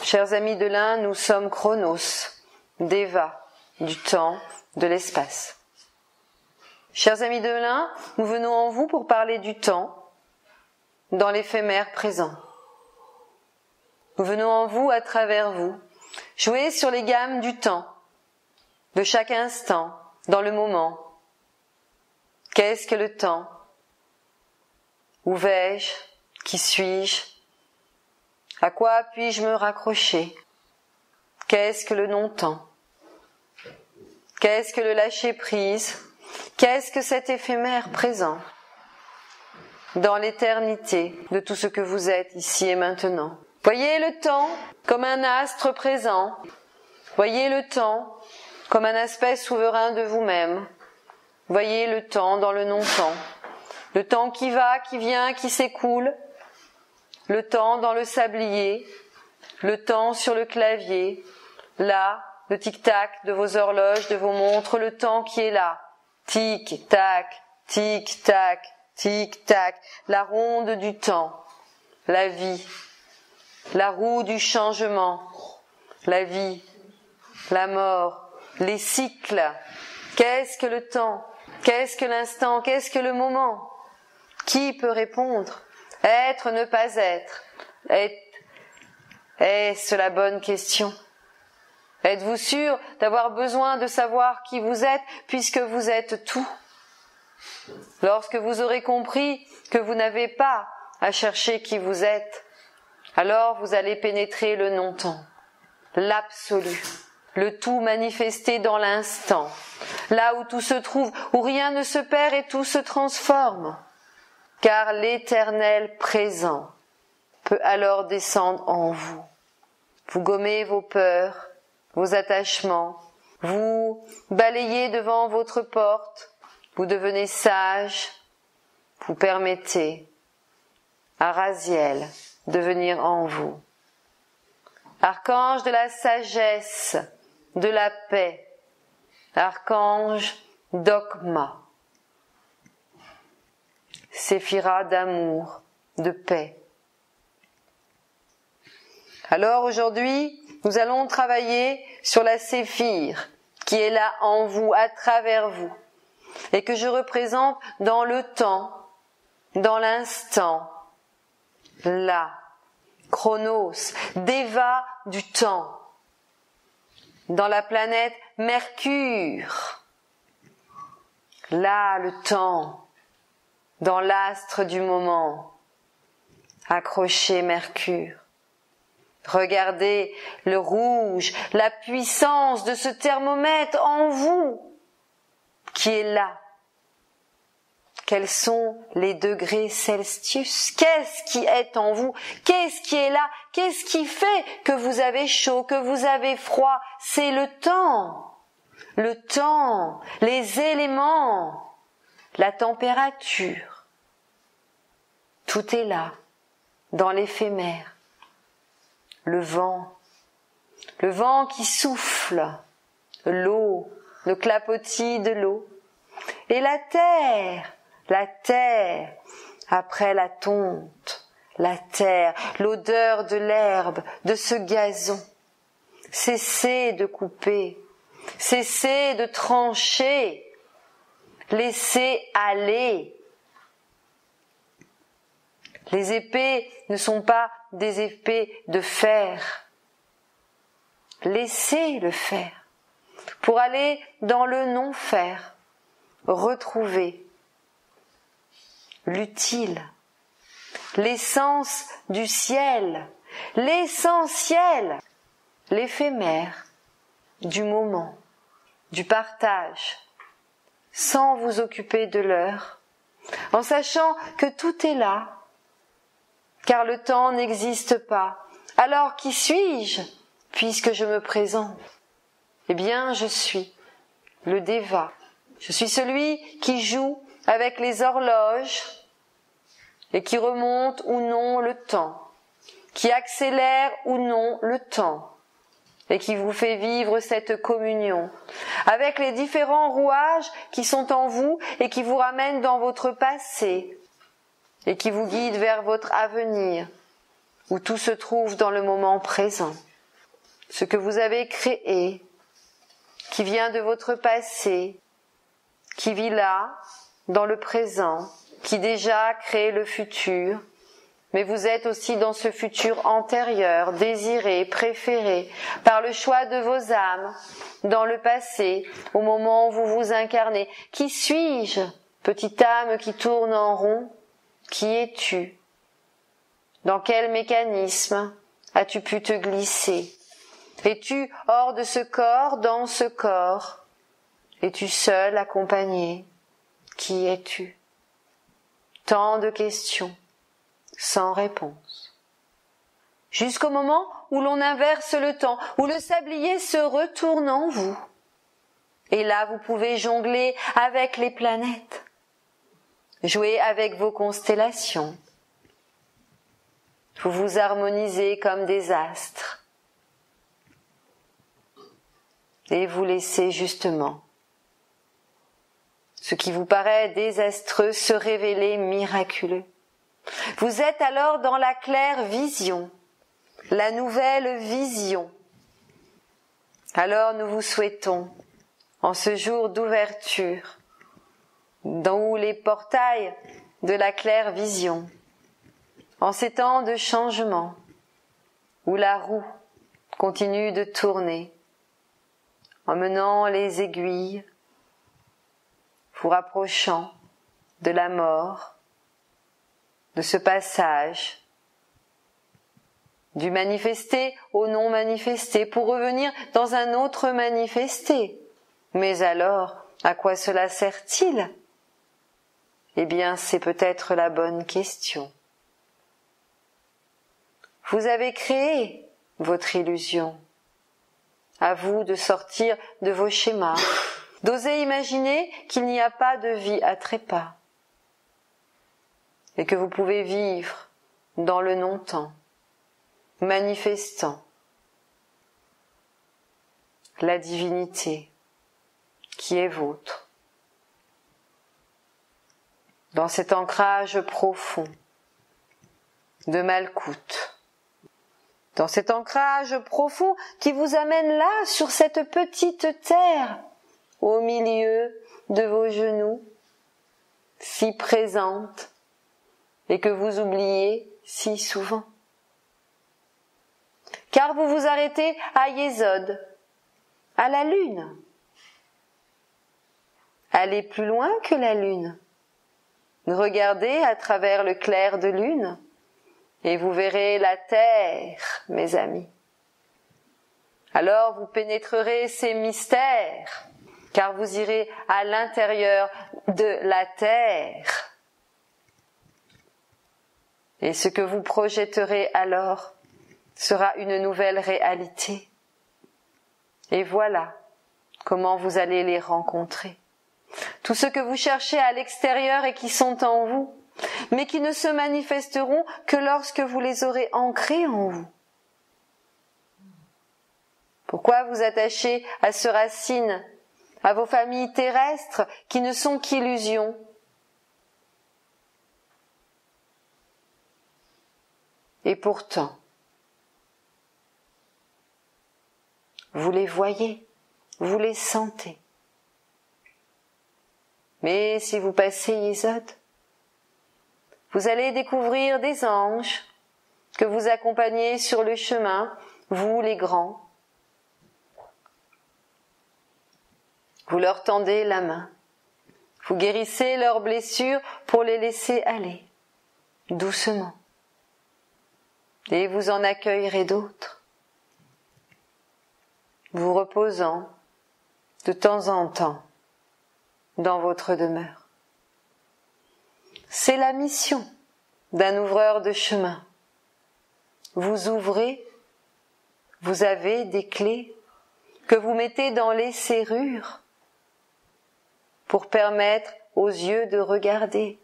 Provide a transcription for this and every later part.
Chers amis de l'un, nous sommes Chronos, Deva, du temps, de l'espace. Chers amis de l'un, nous venons en vous pour parler du temps, dans l'éphémère présent. Nous venons en vous à travers vous, jouer sur les gammes du temps, de chaque instant, dans le moment. Qu'est-ce que le temps? Où vais-je? Qui suis-je? À quoi puis-je me raccrocher? Qu'est-ce que le non-temps? Qu'est-ce que le lâcher-prise? Qu'est-ce que cet éphémère présent? Dans l'éternité de tout ce que vous êtes ici et maintenant. Voyez le temps comme un astre présent. Voyez le temps comme un aspect souverain de vous-même. Voyez le temps dans le non-temps. Le temps qui va, qui vient, qui s'écoule. Le temps dans le sablier, le temps sur le clavier, là, le tic-tac de vos horloges, de vos montres, le temps qui est là. Tic-tac, tic-tac, tic-tac, la ronde du temps, la vie, la roue du changement, la vie, la mort, les cycles. Qu'est-ce que le temps? Qu'est-ce que l'instant? Qu'est-ce que le moment? Qui peut répondre? Être, ne pas être. Est-ce la bonne question? Êtes-vous sûr d'avoir besoin de savoir qui vous êtes, puisque vous êtes tout? Lorsque vous aurez compris que vous n'avez pas à chercher qui vous êtes, alors vous allez pénétrer le non-temps, l'absolu, le tout manifesté dans l'instant, là où tout se trouve, où rien ne se perd et tout se transforme. Car l'éternel présent peut alors descendre en vous. Vous gommez vos peurs, vos attachements, vous balayez devant votre porte, vous devenez sage, vous permettez à Raziel de venir en vous. Archange de la sagesse, de la paix, archange Dokma. Séphira d'amour, de paix. Alors aujourd'hui, nous allons travailler sur la séphire qui est là en vous, à travers vous, et que je représente dans le temps, dans l'instant, là, Chronos, Deva du temps, dans la planète Mercure, là le temps, dans l'astre du moment, accrochez Mercure. Regardez le rouge, la puissance de ce thermomètre en vous, qui est là. Quels sont les degrés Celsius? Qu'est-ce qui est en vous? Qu'est-ce qui est là? Qu'est-ce qui fait que vous avez chaud, que vous avez froid? C'est le temps, les éléments, la température. Tout est là, dans l'éphémère. Le vent qui souffle, l'eau, le clapotis de l'eau. Et la terre, après la tonte, la terre, l'odeur de l'herbe, de ce gazon. Cessez de couper, cessez de trancher, laissez aller. Les épées ne sont pas des épées de fer. Laissez le faire pour aller dans le non-faire, retrouver l'utile, l'essence du ciel, l'essentiel, l'éphémère, du moment, du partage, sans vous occuper de l'heure, en sachant que tout est là, car le temps n'existe pas. Alors qui suis-je, puisque je me présente? Eh bien, je suis le Deva. Je suis celui qui joue avec les horloges et qui remonte ou non le temps, qui accélère ou non le temps et qui vous fait vivre cette communion avec les différents rouages qui sont en vous et qui vous ramènent dans votre passé et qui vous guide vers votre avenir, où tout se trouve dans le moment présent. ce que vous avez créé, qui vient de votre passé, qui vit là, dans le présent, qui déjà a créé le futur, mais vous êtes aussi dans ce futur antérieur, désiré, préféré, par le choix de vos âmes, dans le passé, au moment où vous vous incarnez. Qui suis-je, petite âme qui tourne en rond? Qui es-tu? Dans quel mécanisme as-tu pu te glisser? Es-tu hors de ce corps, dans ce corps? Es-tu seul, accompagné? Qui es-tu? Tant de questions, sans réponse. Jusqu'au moment où l'on inverse le temps, où le sablier se retourne en vous. Et là, vous pouvez jongler avec les planètes, jouer avec vos constellations. Vous vous harmonisez comme des astres. Et vous laissez justement ce qui vous paraît désastreux se révéler miraculeux. Vous êtes alors dans la claire vision, la nouvelle vision. Alors nous vous souhaitons, en ce jour d'ouverture, dans les portails de la claire vision, en ces temps de changement, où la roue continue de tourner, emmenant les aiguilles, vous rapprochant de la mort, de ce passage, du manifesté au non manifesté, pour revenir dans un autre manifesté. Mais alors, à quoi cela sert-il? Eh bien, c'est peut-être la bonne question. Vous avez créé votre illusion. À vous de sortir de vos schémas, d'oser imaginer qu'il n'y a pas de vie à trépas et que vous pouvez vivre dans le non-temps, manifestant la divinité qui est vôtre. Dans cet ancrage profond de Malkout, dans cet ancrage profond qui vous amène là, sur cette petite terre, au milieu de vos genoux, si présente et que vous oubliez si souvent. Car vous vous arrêtez à Yesod, à la lune. Allez plus loin que la lune. Regardez à travers le clair de lune et vous verrez la terre, mes amis. Alors vous pénétrerez ces mystères, car vous irez à l'intérieur de la terre. Et ce que vous projetterez alors sera une nouvelle réalité. Et voilà comment vous allez les rencontrer. Tout ce que vous cherchez à l'extérieur et qui sont en vous, mais qui ne se manifesteront que lorsque vous les aurez ancrés en vous. Pourquoi vous attachez à ce racine, à vos familles terrestres qui ne sont qu'illusions? Et pourtant, vous les voyez, vous les sentez. Mais si vous passez Yesod, vous allez découvrir des anges que vous accompagnez sur le chemin, vous les grands. Vous leur tendez la main, vous guérissez leurs blessures pour les laisser aller, doucement. Et vous en accueillerez d'autres, vous reposant de temps en temps dans votre demeure. C'est la mission d'un ouvreur de chemin. Vous ouvrez, vous avez des clés que vous mettez dans les serrures pour permettre aux yeux de regarder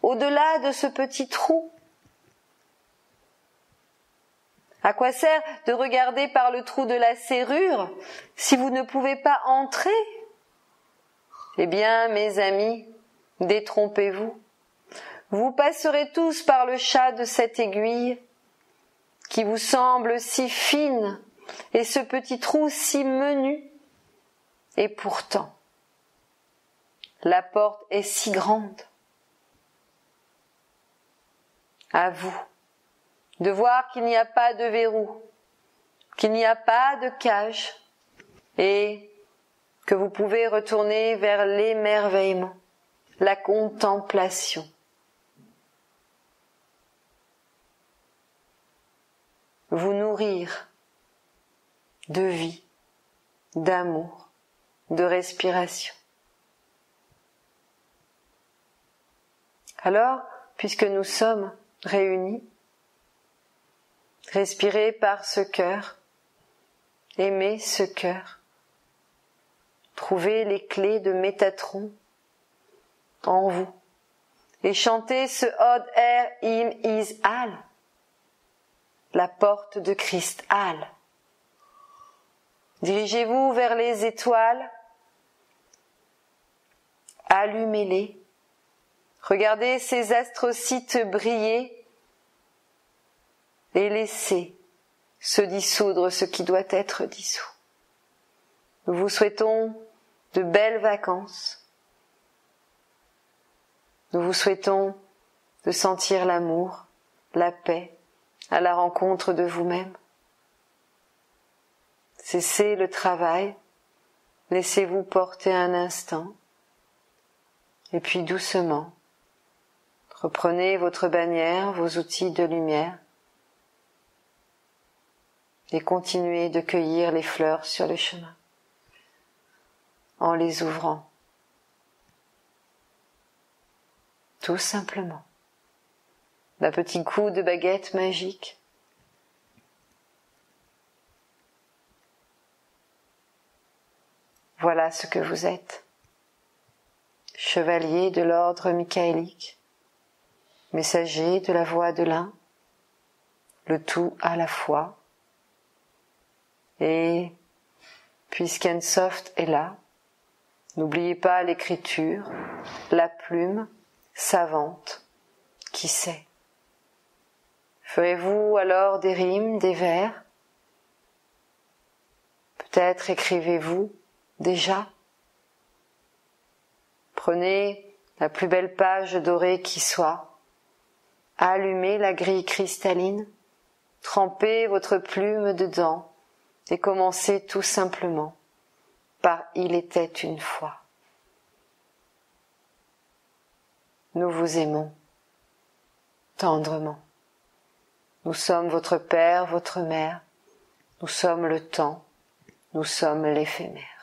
au-delà de ce petit trou. À quoi sert de regarder par le trou de la serrure si vous ne pouvez pas entrer? Eh bien, mes amis, détrompez-vous. Vous passerez tous par le chat de cette aiguille qui vous semble si fine et ce petit trou si menu, et pourtant, la porte est si grande. À vous de voir qu'il n'y a pas de verrou, qu'il n'y a pas de cage, et que vous pouvez retourner vers l'émerveillement, la contemplation. Vous nourrir de vie, d'amour, de respiration. Alors, puisque nous sommes réunis, respirez par ce cœur, aimez ce cœur, trouvez les clés de Métatron en vous et chantez ce Od er im is al, la porte de cristal. Dirigez-vous vers les étoiles, allumez-les, regardez ces astrocytes briller et laissez se dissoudre ce qui doit être dissous. Nous vous souhaitons de belles vacances. Nous vous souhaitons de sentir l'amour, la paix, à la rencontre de vous-même. Cessez le travail, laissez-vous porter un instant, et puis doucement, reprenez votre bannière, vos outils de lumière, et continuez de cueillir les fleurs sur le chemin, en les ouvrant, tout simplement, d'un petit coup de baguette magique. Voilà ce que vous êtes, chevalier de l'ordre michaélique, messager de la voix de l'un, le tout à la fois. Et puisqu'Ensoft est là, n'oubliez pas l'écriture, la plume savante, qui sait. Ferez-vous alors des rimes, des vers? Peut-être écrivez-vous déjà? Prenez la plus belle page dorée qui soit, allumez la grille cristalline, trempez votre plume dedans et commencez tout simplement par « Il était une fois ». Nous vous aimons tendrement. Nous sommes votre père, votre mère. Nous sommes le temps. Nous sommes l'éphémère.